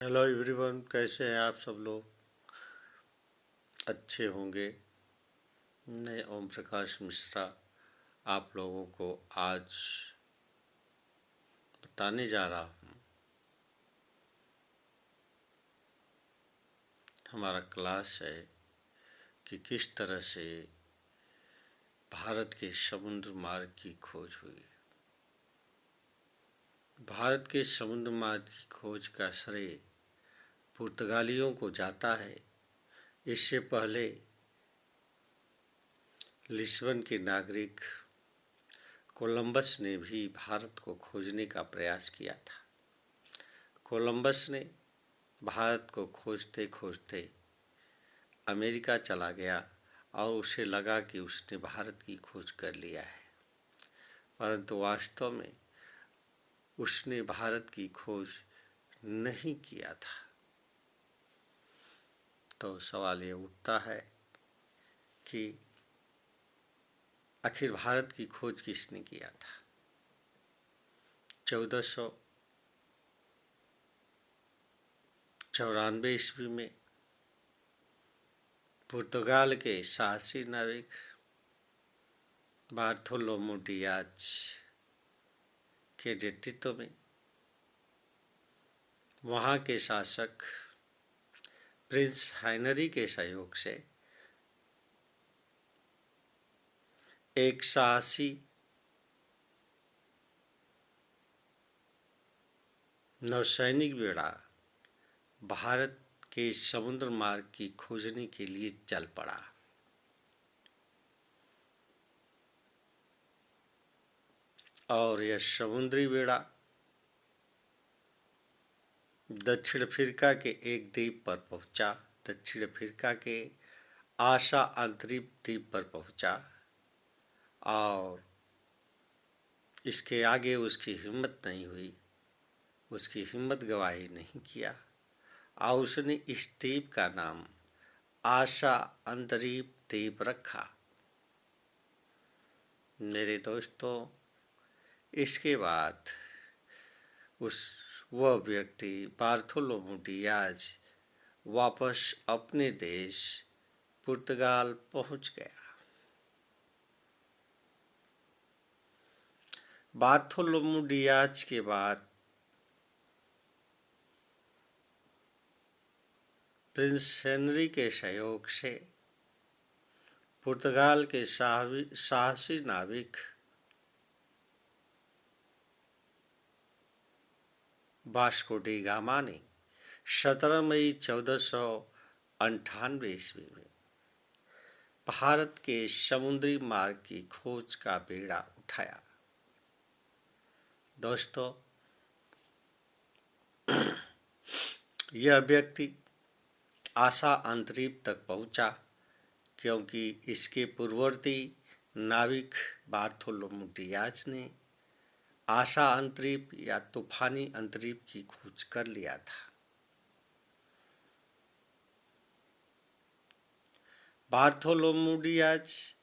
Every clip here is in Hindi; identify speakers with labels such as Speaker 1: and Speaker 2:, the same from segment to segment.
Speaker 1: हेलो एवरीवन, कैसे हैं आप सब लोग? अच्छे होंगे। मैं ओम प्रकाश मिश्रा आप लोगों को आज बताने जा रहा हूँ। हमारा क्लास है कि किस तरह से भारत के समुद्र मार्ग की खोज हुई। भारत के समुद्र मार्ग की खोज का श्रेय पुर्तगालियों को जाता है। इससे पहले लिस्बन के नागरिक कोलंबस ने भी भारत को खोजने का प्रयास किया था। कोलंबस ने भारत को खोजते खोजते अमेरिका चला गया और उसे लगा कि उसने भारत की खोज कर लिया है, परंतु वास्तव में उसने भारत की खोज नहीं किया था। तो सवाल ये उठता है कि आखिर भारत की खोज किसने किया था? 1494 ईस्वी में पुर्तगाल के साहसी नाविक बार्थोलोमू डियाज के नेतृत्व में वहाँ के शासक प्रिंस हेनरी के सहयोग से एक साहसी नौसैनिक बेड़ा भारत के समुद्र मार्ग की खोजने के लिए चल पड़ा। और यह समुद्री बेड़ा दक्षिण अफ्रीका के एक द्वीप पर पहुंचा। दक्षिण अफ्रीका के आशा अंतरिम द्वीप पर पहुंचा और इसके आगे उसकी हिम्मत नहीं हुई, उसकी हिम्मत गवाही नहीं किया और उसने इस द्वीप का नाम आशा अंतरिम द्वीप रखा। मेरे दोस्तों, इसके बाद वह व्यक्ति बार्थोलोमू डियाज वापस अपने देश पुर्तगाल पहुंच गया। बार्थोलोमू डियाज के बाद प्रिंस हेनरी के सहयोग से पुर्तगाल के साहसी नाविक वास्को डी गामा ने 17 मई 1498 ईस्वी में भारत के समुद्री मार्ग की खोज का बेड़ा उठाया। दोस्तों, यह व्यक्ति आशा अंतरिम तक पहुंचा क्योंकि इसके पूर्ववर्ती नाविक बार्थोलोमू डियाज ने आशा अंतरिम या तूफानी अंतरिम की खोज कर लिया था। बार्थोलोमू डियाज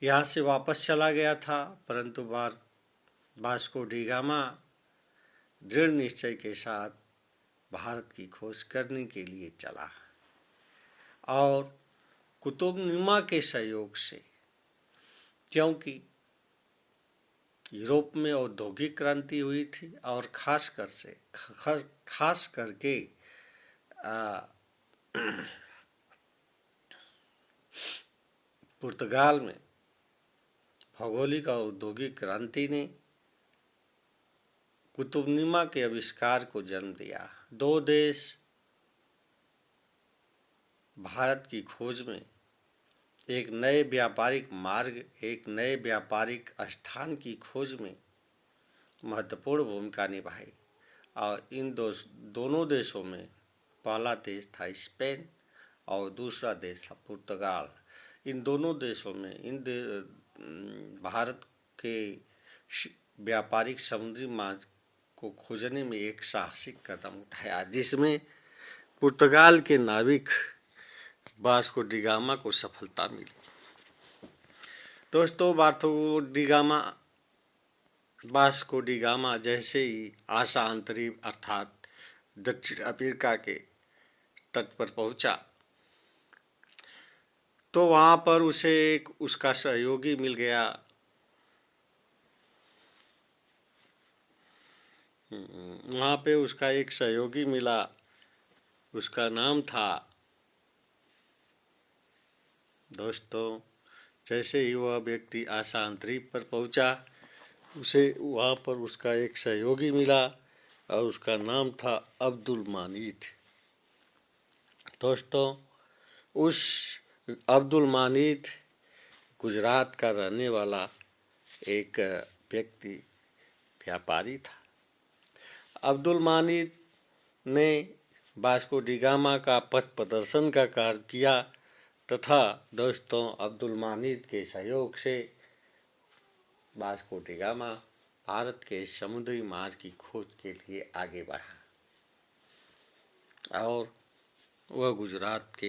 Speaker 1: यहाँ से वापस चला गया था, परंतु वास्को डी गामा दृढ़ निश्चय के साथ भारत की खोज करने के लिए चला और कुतुबनुमा के सहयोग से, क्योंकि यूरोप में औद्योगिक क्रांति हुई थी और खास करके पुर्तगाल में भौगोलिक और औद्योगिक क्रांति ने कुतुबनुमा के आविष्कार को जन्म दिया। दो देश भारत की खोज में एक नए व्यापारिक मार्ग, एक नए व्यापारिक स्थान की खोज में महत्वपूर्ण भूमिका निभाई और इन दोनों देशों में पहला देश था स्पेन और दूसरा देश था पुर्तगाल। इन दोनों देशों में भारत के व्यापारिक समुद्री मार्ग को खोजने में एक साहसिक कदम उठाया, जिसमें पुर्तगाल के नाविक वास्को डी गामा को सफलता मिली। दोस्तों, Vasco D gamma Vasco D gamma जैसे ही आशा अंतरिम अर्थात दक्षिण अफ्रीका के तट पर पहुंचा तो वहां पर उसे एक उसका सहयोगी मिल गया। वहां पे उसका एक सहयोगी मिला, उसका नाम था, दोस्तों, जैसे ही वह व्यक्ति आशा अंतरिक्ष पर पहुंचा उसे वहाँ पर उसका एक सहयोगी मिला और उसका नाम था अब्दुल मानिद। दोस्तों, उस अब्दुल मानिद गुजरात का रहने वाला एक व्यक्ति व्यापारी था। अब्दुल मानिद ने वास्को डी गामा का पथ प्रदर्शन का कार्य किया तथा दोस्तों अब्दुल मानिद के सहयोग से वास्को डी गामा भारत के समुद्री मार्ग की खोज के लिए आगे बढ़ा और वह गुजरात के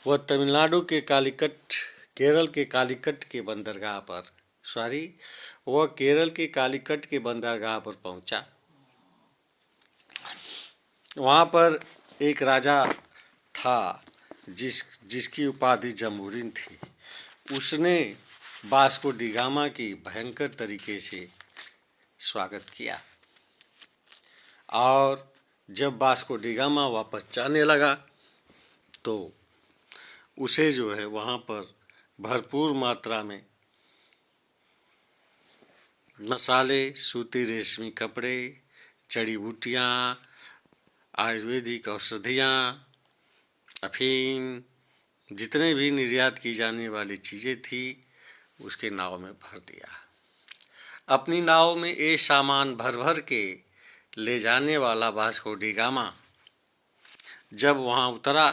Speaker 1: वह तमिलनाडु के केरल के कालीकट के बंदरगाह पर पहुंचा। वहाँ पर एक राजा था जिसकी उपाधि जमूरिन थी। उसने वास्को डी गामा की भयंकर तरीके से स्वागत किया और जब वास्को डी गामा वापस जाने लगा तो उसे जो है वहाँ पर भरपूर मात्रा में मसाले, सूती रेशमी कपड़े, जड़ी बूटियाँ, आयुर्वेदिक औषधियाँ, अफीम, जितने भी निर्यात की जाने वाली चीज़ें थी उसके नाव में भर दिया। अपनी नाव में ये सामान भर भर के ले जाने वाला वास्को डी गामा जब वहाँ उतरा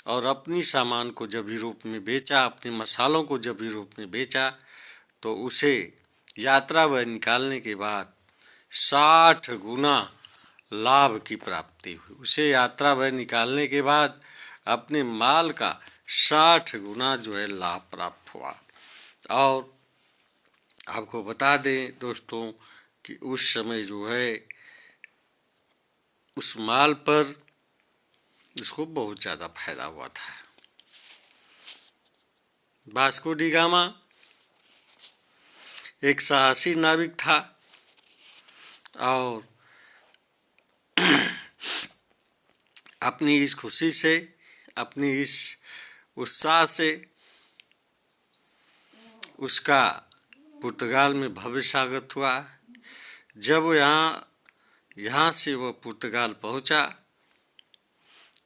Speaker 1: और अपनी सामान को जब यूरोप में बेचा, अपने मसालों को जब यूरोप में बेचा तो उसे यात्रा व्यय निकालने के बाद 60 गुना लाभ की प्राप्ति हुई। उसे यात्रा व्यय निकालने के बाद अपने माल का 60 गुना जो है लाभ प्राप्त हुआ। और आपको बता दें दोस्तों कि उस समय जो है उस माल पर उसको बहुत ज़्यादा फायदा हुआ था। वास्को डी गामा एक साहसी नाविक था और अपनी इस खुशी से, अपनी इस उत्साह से उसका पुर्तगाल में भव्य स्वागत हुआ। जब वो यहाँ से वह पुर्तगाल पहुँचा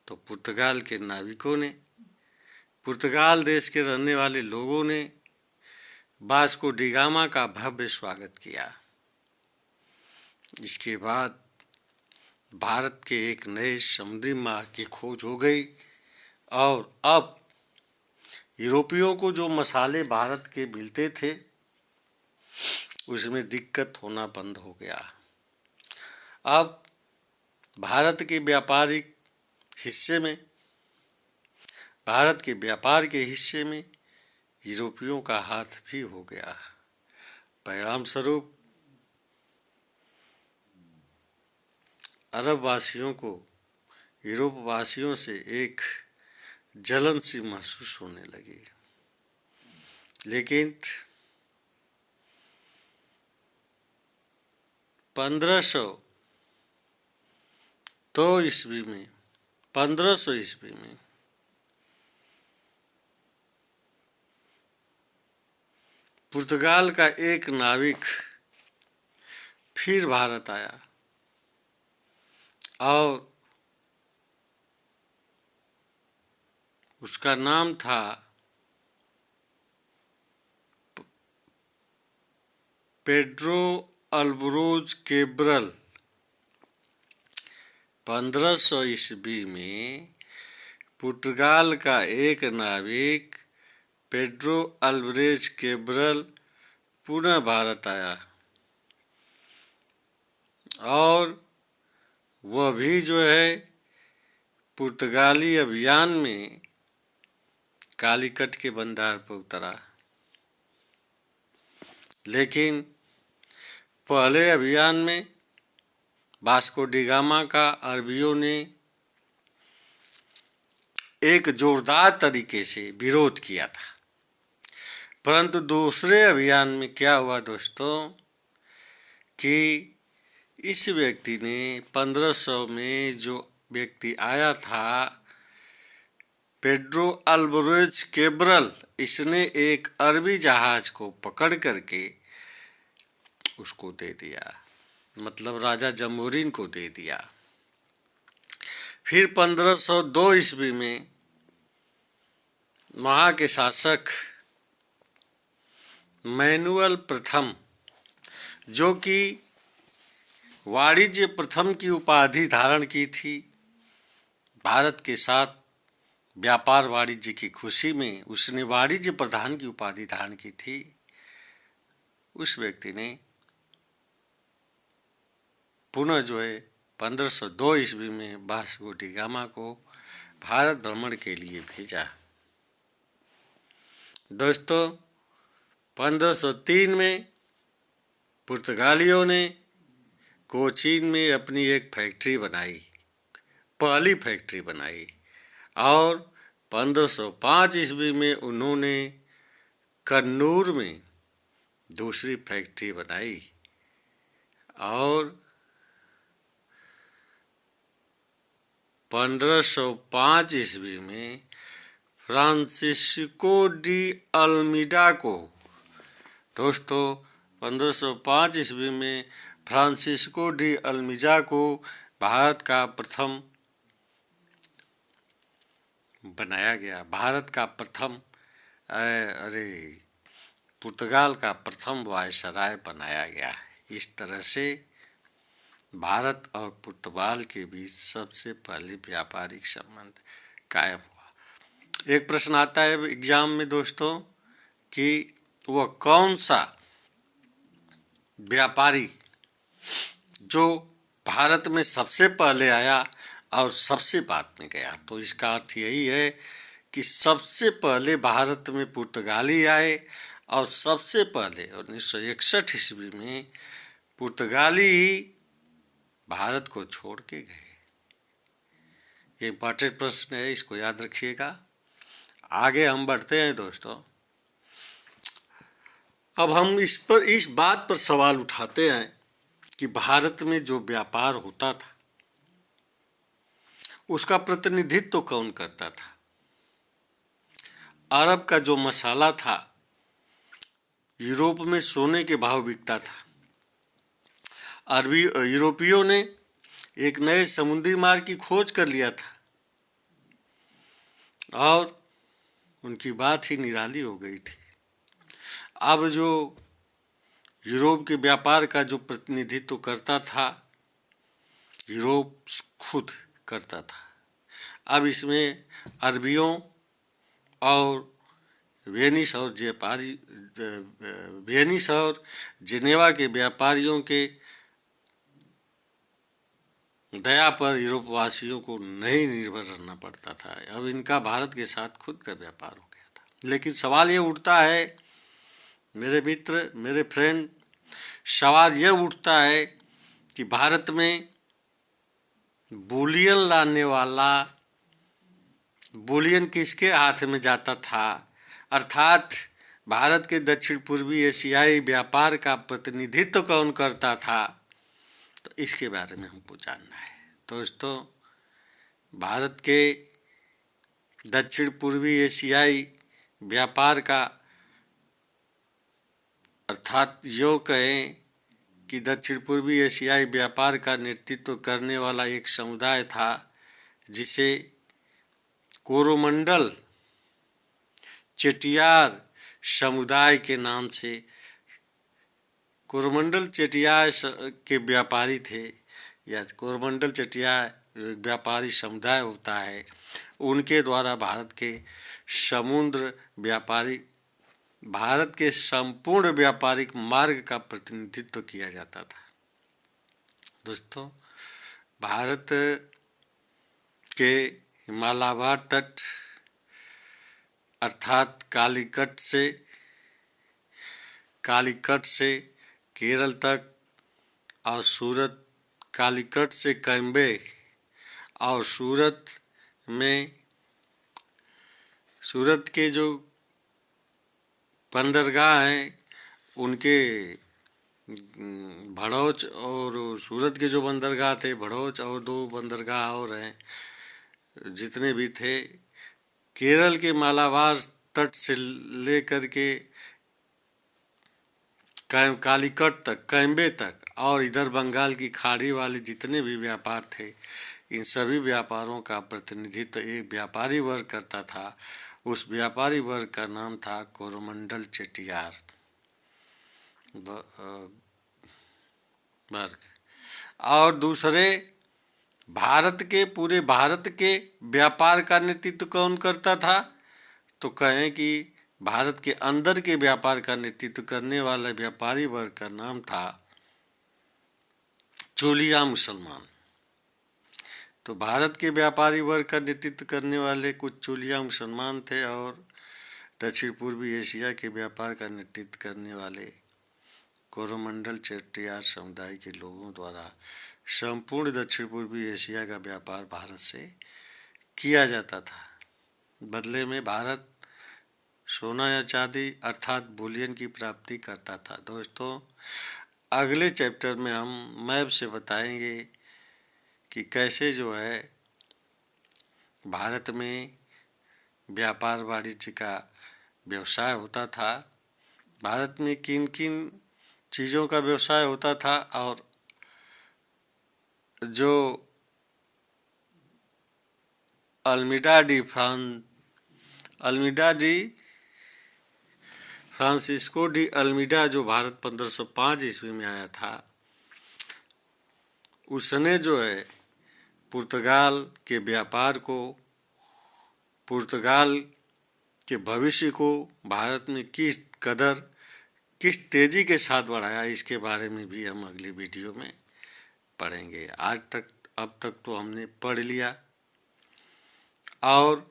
Speaker 1: तो पुर्तगाल के नाविकों ने, पुर्तगाल देश के रहने वाले लोगों ने वास्को डी गामा का भव्य स्वागत किया। इसके बाद भारत के एक नए समुद्री मार्ग की खोज हो गई और अब यूरोपियों को जो मसाले भारत के मिलते थे उसमें दिक्कत होना बंद हो गया। अब भारत के व्यापारिक हिस्से में, भारत के व्यापार के हिस्से में यूरोपियों का हाथ भी हो गया। परिणाम स्वरूप अरब वासियों को यूरोप वासियों से एक जलन सी महसूस होने लगी। लेकिन 1500 ईस्वी में पुर्तगाल का एक नाविक फिर भारत आया और उसका नाम था पेड्रो अल्बरोज कैब्रल। 1500 ईस्वी में पुर्तगाल का एक नाविक पेड्रो अल्बरेज कैब्रल पुनः भारत आया और वह भी जो है पुर्तगाली अभियान में कालीकट के बंदर पर उतरा। लेकिन पहले अभियान में वास्को डी गामा का अरबियों ने एक जोरदार तरीके से विरोध किया था। परंतु दूसरे अभियान में क्या हुआ दोस्तों कि इस व्यक्ति ने 1500 में जो व्यक्ति आया था पेड्रो अल्वारेज कैब्रल, इसने एक अरबी जहाज को पकड़ करके उसको दे दिया, मतलब राजा जमूरीन को दे दिया। फिर 1502 ईस्वी में वहाँ के शासक मैनुअल प्रथम, जो कि वाणिज्य प्रथम की उपाधि धारण की थी, भारत के साथ व्यापार वाणिज्य की खुशी में उसने वाणिज्य प्रधान की उपाधि धारण की थी। उस व्यक्ति ने पुनः जो है 1502 ईस्वी में वास्को डी गामा को भारत भ्रमण के लिए भेजा। दोस्तों 1503 में पुर्तगालियों ने कोचीन में अपनी एक फैक्ट्री बनाई, पहली फैक्ट्री बनाई, और 1505 ईस्वी में उन्होंने कन्नूर में दूसरी फैक्ट्री बनाई और 1505 ईस्वी में फ्रांसिस्को डी अल्मीडा को, दोस्तों 1505 ईस्वी में फ्रांसिस्को डी अल्मीडा को भारत का प्रथम बनाया गया, भारत का प्रथम पुर्तगाल का प्रथम वायसराय बनाया गया। इस तरह से भारत और पुर्तगाल के बीच सबसे पहले व्यापारिक संबंध कायम हुआ। एक प्रश्न आता है एग्जाम में दोस्तों कि वह कौन सा व्यापारी जो भारत में सबसे पहले आया और सबसे बाद में गया, तो इसका अर्थ यही है कि सबसे पहले भारत में पुर्तगाली आए और सबसे पहले 1961 ईस्वी में पुर्तगाली ही भारत को छोड़ के गए। ये इम्पॉर्टेंट प्रश्न है, इसको याद रखिएगा। आगे हम बढ़ते हैं दोस्तों। अब हम इस बात पर सवाल उठाते हैं कि भारत में जो व्यापार होता था उसका प्रतिनिधित्व कौन करता था। अरब का जो मसाला था यूरोप में सोने के भाव बिकता था। अरबी यूरोपियों ने एक नए समुद्री मार्ग की खोज कर लिया था और उनकी बात ही निराली हो गई थी। अब जो यूरोप के व्यापार का जो प्रतिनिधित्व करता था यूरोप खुद करता था। अब इसमें अरबियों और वेनिस और जिनेवा के व्यापारियों के दया पर यूरोप वासियों को नहीं निर्भर रहना पड़ता था। अब इनका भारत के साथ खुद का व्यापार हो गया था। लेकिन सवाल ये उठता है मेरे मित्र, मेरे फ्रेंड, सवाल ये उठता है कि भारत में बुलियन लाने वाला, बुलियन किसके हाथ में जाता था, अर्थात भारत के दक्षिण पूर्वी एशियाई व्यापार का प्रतिनिधित्व कौन करता था, तो इसके बारे में हमको जानना है। दोस्तों भारत के दक्षिण पूर्वी एशियाई व्यापार का, अर्थात यो कहें कि दक्षिण पूर्वी एशियाई व्यापार का नेतृत्व करने वाला एक समुदाय था जिसे कोरोमंडल चेटियार समुदाय के नाम से, कोरोमंडल चेटियार के व्यापारी थे, या कोरोमंडल चेटियार व्यापारी समुदाय होता है, उनके द्वारा भारत के भारत के संपूर्ण व्यापारिक मार्ग का प्रतिनिधित्व किया जाता था। दोस्तों भारत के हिमालय तट अर्थात कालीकट से कालीकट से केरल तक, और सूरत कालीकट से कैम्बे, और सूरत के जो बंदरगाह हैं उनके भड़ौच, और सूरत के जो बंदरगाह थे भड़ौच, और 2 बंदरगाह और हैं, जितने भी थे केरल के मालाबार तट से लेकर के कालीकट तक, कैम्बे तक, और इधर बंगाल की खाड़ी वाले जितने भी व्यापार थे, इन सभी व्यापारों का प्रतिनिधित्व एक व्यापारी वर्ग करता था। उस व्यापारी वर्ग का नाम था कोरोमंडल चेट्टियार वर्ग। और दूसरे, पूरे भारत के व्यापार का नेतृत्व कौन करता था? तो कहें कि भारत के अंदर के व्यापार का नेतृत्व करने वाला व्यापारी वर्ग का नाम था चोलिया मुसलमान। तो भारत के व्यापारी वर्ग का नेतृत्व करने वाले कुछ चोलिया मुसलमान थे, और दक्षिण पूर्वी एशिया के व्यापार का नेतृत्व करने वाले कोरोमंडल चेट्टियार समुदाय के लोगों द्वारा संपूर्ण दक्षिण पूर्वी एशिया का व्यापार भारत से किया जाता था। बदले में भारत सोना या चांदी अर्थात बुलियन की प्राप्ति करता था। दोस्तों, अगले चैप्टर में हम मैप से बताएंगे कि कैसे जो है भारत में व्यापार वाणिज्य का व्यवसाय होता था, भारत में किन किन चीज़ों का व्यवसाय होता था, और जो Almeida D Francisco de Almeida जो भारत 1505 ईस्वी में आया था, उसने जो है पुर्तगाल के व्यापार को, पुर्तगाल के भविष्य को भारत में किस तेज़ी के साथ बढ़ाया, इसके बारे में भी हम अगली वीडियो में पढ़ेंगे। अब तक तो हमने पढ़ लिया, और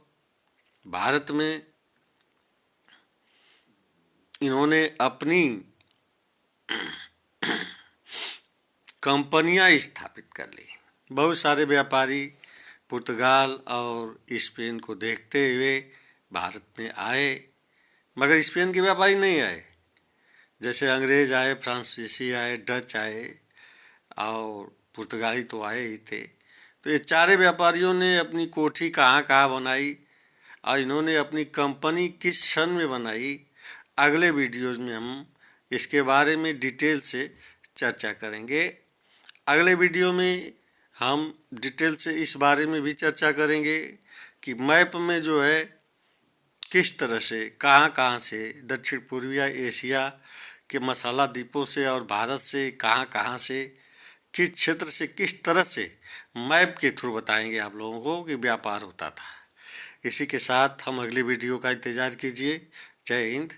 Speaker 1: भारत में इन्होंने अपनी कंपनियां स्थापित कर ली। बहुत सारे व्यापारी पुर्तगाल और स्पेन को देखते हुए भारत में आए, मगर स्पेन के व्यापारी नहीं आए। जैसे अंग्रेज आए, फ्रांसीसी आए, डच आए, और पुर्तगाली तो आए ही थे। तो ये चारे व्यापारियों ने अपनी कोठी कहाँ कहाँ बनाई, और इन्होंने अपनी कंपनी किस सन में बनाई, अगले वीडियोज़ में हम इसके बारे में डिटेल से चर्चा करेंगे। अगले वीडियो में हम डिटेल से इस बारे में भी चर्चा करेंगे कि मैप में जो है किस तरह से कहाँ से दक्षिण पूर्वी एशिया के मसाला द्वीपों से और भारत से कहाँ से किस क्षेत्र से किस तरह से मैप के थ्रू बताएंगे आप लोगों को कि व्यापार होता था। इसी के साथ हम अगली वीडियो का इंतज़ार कीजिए। जय हिंद,